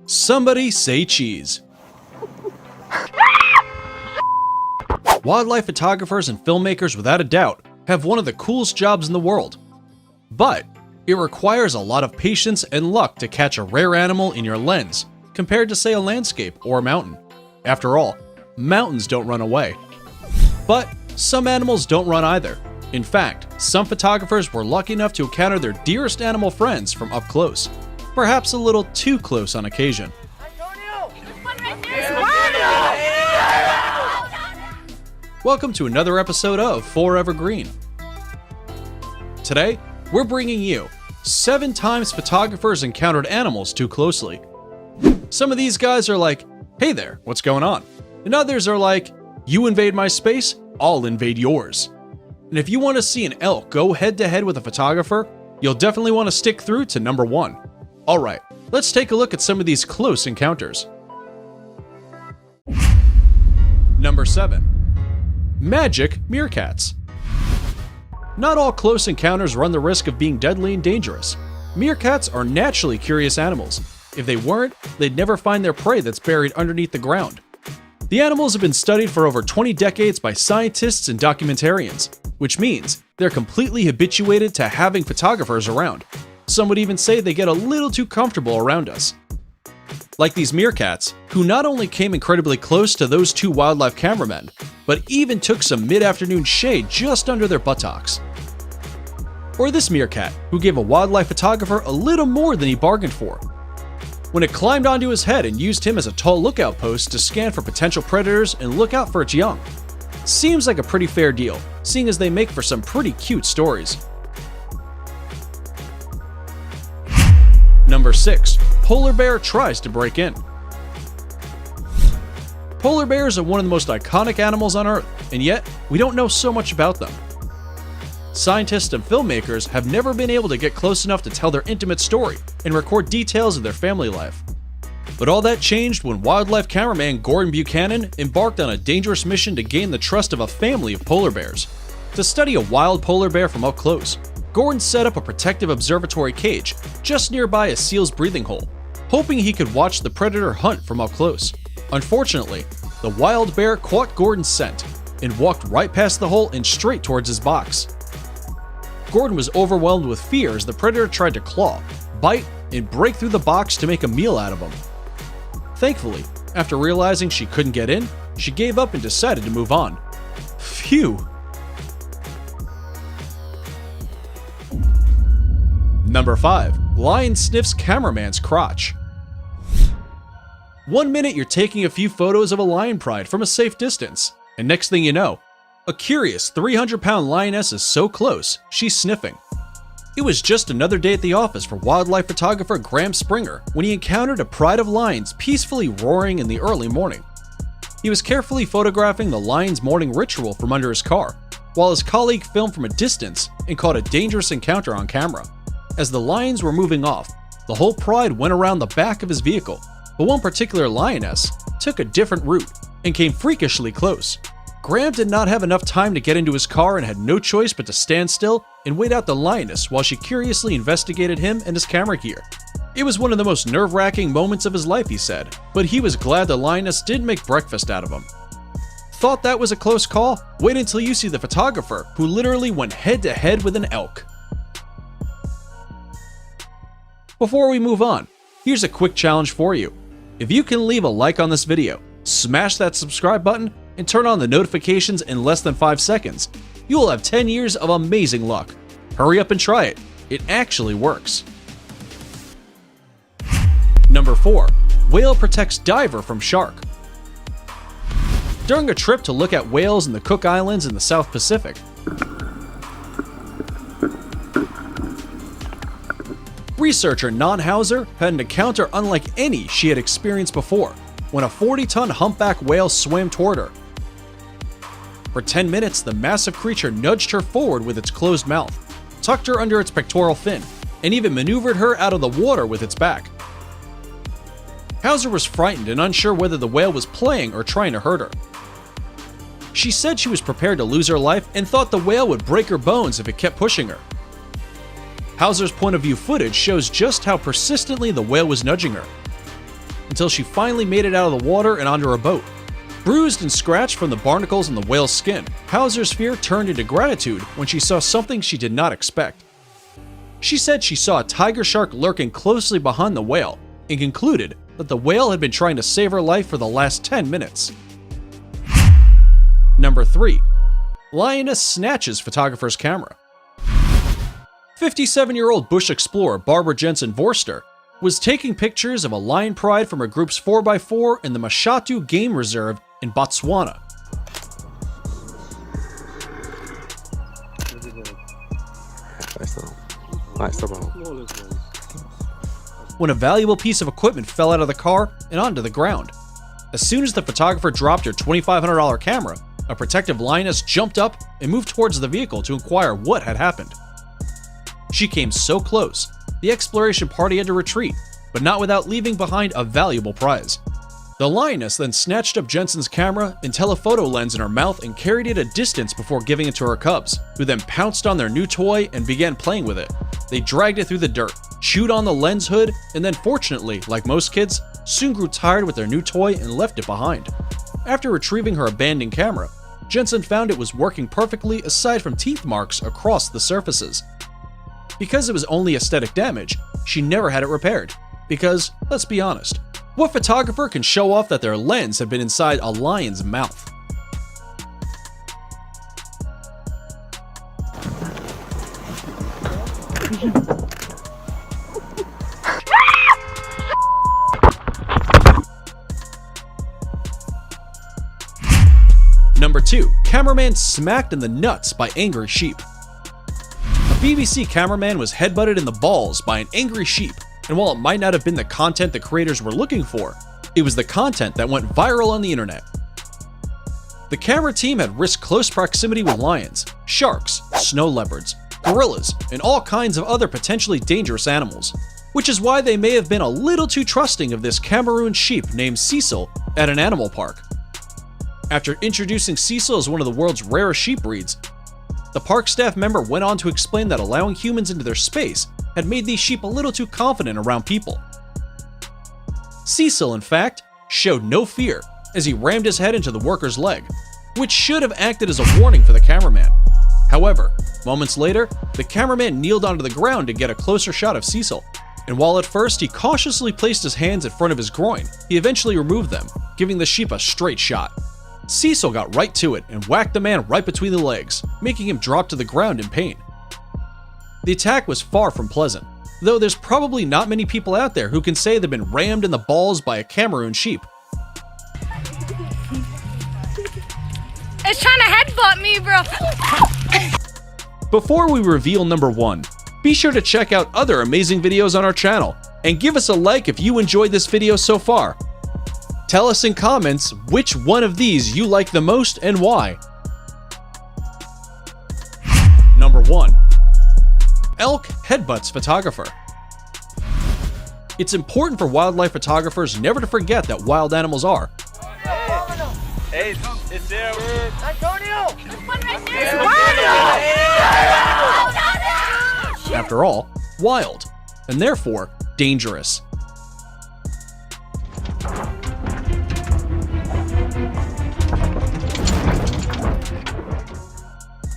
Somebody say cheese. Wildlife photographers and filmmakers, without a doubt, have one of the coolest jobs in the world. But it requires a lot of patience and luck to catch a rare animal in your lens, compared to, say, a landscape or a mountain. After all, mountains don't run away. But some animals don't run either. In fact, some photographers were lucky enough to encounter their dearest animal friends from up close, perhaps a little too close on occasion. Welcome to another episode of Forever Green. Today, we're bringing you 7 times photographers encountered animals too closely. Some of these guys are like, hey there, what's going on? And others are like, you invade my space, I'll invade yours. And if you want to see an elk go head to head with a photographer, you'll definitely want to stick through to number 1. Alright, let's take a look at some of these close encounters. Number 7. Magic meerkats. Not all close encounters run the risk of being deadly and dangerous. Meerkats are naturally curious animals. If they weren't, they'd never find their prey that's buried underneath the ground. The animals have been studied for over 20 decades by scientists and documentarians, which means they're completely habituated to having photographers around. Some would even say they get a little too comfortable around us. Like these meerkats, who not only came incredibly close to those 2 wildlife cameramen, but even took some mid-afternoon shade just under their buttocks. Or this meerkat, who gave a wildlife photographer a little more than he bargained for, when it climbed onto his head and used him as a tall lookout post to scan for potential predators and look out for its young. Seems like a pretty fair deal, seeing as they make for some pretty cute stories. Number 6. Polar bear tries to break in. Polar bears are one of the most iconic animals on Earth, and yet we don't know so much about them. Scientists and filmmakers have never been able to get close enough to tell their intimate story and record details of their family life. But all that changed when wildlife cameraman Gordon Buchanan embarked on a dangerous mission to gain the trust of a family of polar bears. To study a wild polar bear from up close, Gordon set up a protective observatory cage just nearby a seal's breathing hole, hoping he could watch the predator hunt from up close. Unfortunately, the wild bear caught Gordon's scent and walked right past the hole and straight towards his box. Gordon was overwhelmed with fear as the predator tried to claw, bite, and break through the box to make a meal out of him. Thankfully, after realizing she couldn't get in, she gave up and decided to move on. Phew! Number 5. Lion sniffs cameraman's crotch. One minute you're taking a few photos of a lion pride from a safe distance, and next thing you know, a curious 300-pound lioness is so close, she's sniffing. It was just another day at the office for wildlife photographer Graham Springer when he encountered a pride of lions peacefully roaring in the early morning. He was carefully photographing the lion's morning ritual from under his car, while his colleague filmed from a distance and caught a dangerous encounter on camera. As the lions were moving off, the whole pride went around the back of his vehicle, but one particular lioness took a different route and came freakishly close. Graham did not have enough time to get into his car and had no choice but to stand still and wait out the lioness while she curiously investigated him and his camera gear. It was one of the most nerve-wracking moments of his life, he said, but he was glad the lioness didn't make breakfast out of him. Thought that was a close call? Wait until you see the photographer who literally went head-to-head with an elk. Before we move on, here's a quick challenge for you. If you can leave a like on this video, smash that subscribe button, and turn on the notifications in less than 5 seconds, you will have 10 years of amazing luck. Hurry up and try it. It actually works. Number 4. Whale protects diver from shark. During a trip to look at whales in the Cook Islands in the South Pacific, researcher Nan Hauser had an encounter unlike any she had experienced before when a 40-ton humpback whale swam toward her. For 10 minutes, the massive creature nudged her forward with its closed mouth, tucked her under its pectoral fin, and even maneuvered her out of the water with its back. Hauser was frightened and unsure whether the whale was playing or trying to hurt her. She said she was prepared to lose her life and thought the whale would break her bones if it kept pushing her. Hauser's point of view footage shows just how persistently the whale was nudging her. until she finally made it out of the water and onto her boat. Bruised and scratched from the barnacles in the whale's skin, Hauser's fear turned into gratitude when she saw something she did not expect. She said she saw a tiger shark lurking closely behind the whale and concluded that the whale had been trying to save her life for the last 10 minutes. Number 3. Lioness snatches photographer's camera. 57-year-old bush explorer Barbara Jensen Vorster was taking pictures of a lion pride from her group's 4x4 in the Mashatu Game Reserve in Botswana. When a valuable piece of equipment fell out of the car and onto the ground. As soon as the photographer dropped her $2,500 camera, a protective lioness jumped up and moved towards the vehicle to inquire what had happened. She came so close, the exploration party had to retreat, but not without leaving behind a valuable prize. The lioness then snatched up Jensen's camera and telephoto lens in her mouth and carried it a distance before giving it to her cubs, who then pounced on their new toy and began playing with it. They dragged it through the dirt, chewed on the lens hood, and then fortunately, like most kids, soon grew tired with their new toy and left it behind. After retrieving her abandoned camera, Jensen found it was working perfectly aside from teeth marks across the surfaces. Because it was only aesthetic damage, she never had it repaired. Because, let's be honest, what photographer can show off that their lens had been inside a lion's mouth? Number 2. Cameraman smacked in the nuts by angry sheep. A BBC cameraman was headbutted in the balls by an angry sheep, and while it might not have been the content the creators were looking for, it was the content that went viral on the internet. The camera team had risked close proximity with lions, sharks, snow leopards, gorillas, and all kinds of other potentially dangerous animals, which is why they may have been a little too trusting of this Cameroon sheep named Cecil at an animal park. After introducing Cecil as one of the world's rarest sheep breeds, the park staff member went on to explain that allowing humans into their space had made these sheep a little too confident around people. Cecil, in fact, showed no fear as he rammed his head into the worker's leg, which should have acted as a warning for the cameraman. However, moments later, the cameraman kneeled onto the ground to get a closer shot of Cecil, and while at first he cautiously placed his hands in front of his groin, he eventually removed them, giving the sheep a straight shot. Cecil got right to it and whacked the man right between the legs, making him drop to the ground in pain. The attack was far from pleasant, though there's probably not many people out there who can say they've been rammed in the balls by a Cameroon sheep. It's trying to headbutt me, bro. Before we reveal number 1, be sure to check out other amazing videos on our channel, and give us a like if you enjoyed this video so far. Tell us in comments which one of these you like the most and why. Number 1. Elk headbutts photographer. It's important for wildlife photographers never to forget that wild animals are, Hey, it's there. Antonio! after all, wild, and therefore dangerous.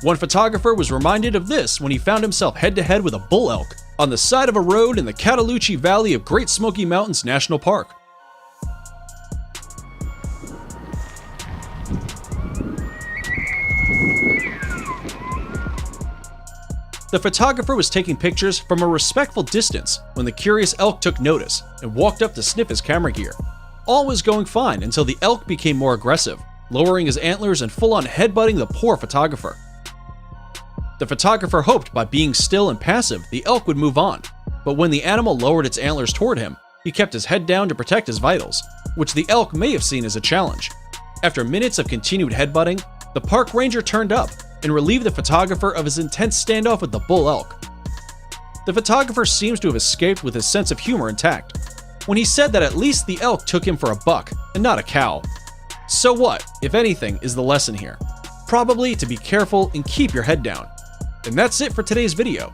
One photographer was reminded of this when he found himself head-to-head with a bull elk on the side of a road in the Cataloochee Valley of Great Smoky Mountains National Park. The photographer was taking pictures from a respectful distance when the curious elk took notice and walked up to sniff his camera gear. All was going fine until the elk became more aggressive, lowering his antlers and full-on headbutting the poor photographer. The photographer hoped by being still and passive, the elk would move on, but when the animal lowered its antlers toward him, he kept his head down to protect his vitals, which the elk may have seen as a challenge. After minutes of continued headbutting, the park ranger turned up and relieved the photographer of his intense standoff with the bull elk. The photographer seems to have escaped with his sense of humor intact, when he said that at least the elk took him for a buck and not a cow. So what, if anything, is the lesson here? Probably to be careful and keep your head down. And that's it for today's video.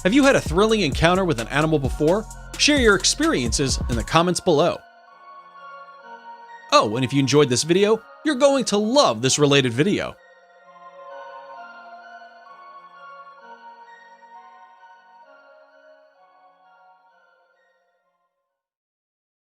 Have you had a thrilling encounter with an animal before? Share your experiences in the comments below. Oh, and if you enjoyed this video, you're going to love this related video.